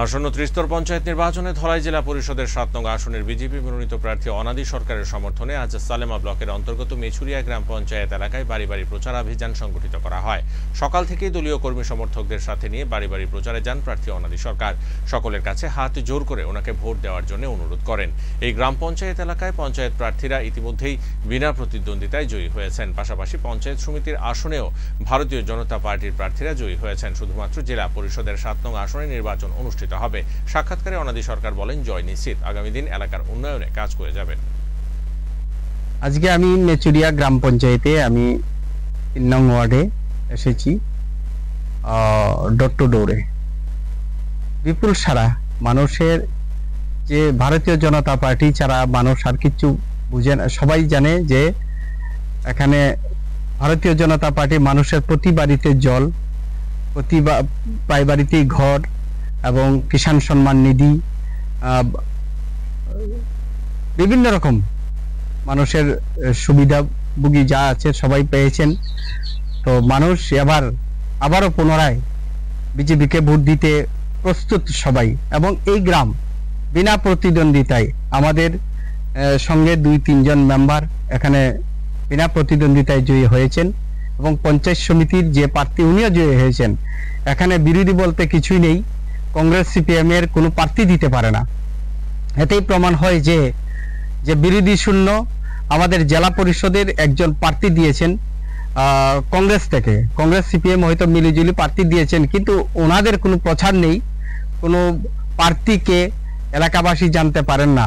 আসন্ন ত্রিস্তর পঞ্চায়েত নির্বাচনে ধলাই জেলা পরিষদের 7 নং আসনের বিজেপি মনোনীত প্রার্থী অনাদি সরকারের সমর্থনে আজ সালেমা ব্লকের অন্তর্গত মেছুরিয়া গ্রাম পঞ্চায়েত এলাকায় বাড়ি বাড়ি প্রচারাভিযান সংগঠিত করা হয়। সকাল থেকেই দলীয় কর্মী সমর্থকদের সাথে নিয়ে বাড়ি বাড়ি প্রচারে যান প্রার্থী অনাদি সরকার। সকলের কাছে হাত জোর করে ওনাকে ভোট দেওয়ার জন্য অনুরোধ করেন। এই গ্রাম পঞ্চায়েত এলাকায় পঞ্চায়েত প্রার্থীরা ইতিমধ্যেই বিনা প্রতিদ্বন্দ্বিতায় জয়ী হয়েছেন। পাশাপাশি পঞ্চায়েত সমিতির আসনেও ভারতীয় জনতা পার্টির প্রার্থীরা জয়ী হয়েছেন। শুধুমাত্র জেলা পরিষদের 7 নং আসনে নির্বাচন অনুষ্ঠিত হবে। সাক্ষাৎকারে অনাদি সরকার বলেন, জয় নিশ্চিত, আগামী দিন এলাকার উন্নয়নে কাজ করে যাবেন। আজকে আমি মেচুরিয়া গ্রাম পঞ্চায়েতে আমি 3 নং ওয়ার্ডে এসেছি ডোর টু ডোরে। বিপুল সারা মানুষের, যে ভারতীয় জনতা পার্টি ছাড়া মানুষ আর কিছু বুঝে না। সবাই জানে যে এখানে ভারতীয় জনতা পার্টি মানুষের প্রতি বাড়িতে জল, প্রতি প্রায় বাড়িতেই ঘর এবং কিষাণ সম্মান নিধি, বিভিন্ন রকম মানুষের সুবিধাভোগী যা আছে সবাই পেয়েছেন। তো মানুষ আবারও পুনরায় বিজেপিকে ভোট দিতে প্রস্তুত সবাই। এবং এই গ্রাম বিনা প্রতিদ্বন্দ্বিতায় আমাদের সঙ্গে 2-3 জন মেম্বার এখানে বিনা প্রতিদ্বন্দ্বিতায় জয়ী হয়েছেন এবং পঞ্চায়েত সমিতির যে প্রার্থী উনিও জয়ী হয়েছেন। এখানে বিরোধী বলতে কিছুই নেই। কংগ্রেস সিপিএম এর কোনো প্রার্থী দিতে পারে না। এতেই প্রমাণ হয় যে বিরোধী শূন্য আমাদের জেলা পরিষদের একজন প্রার্থী দিয়েছেন কংগ্রেস থেকে। কংগ্রেস সিপিএম হয়তো মিলিজুলি প্রার্থী দিয়েছেন, কিন্তু ওনাদের কোনো প্রচার নেই, কোনো প্রার্থীকে এলাকাবাসী জানতে পারেন না।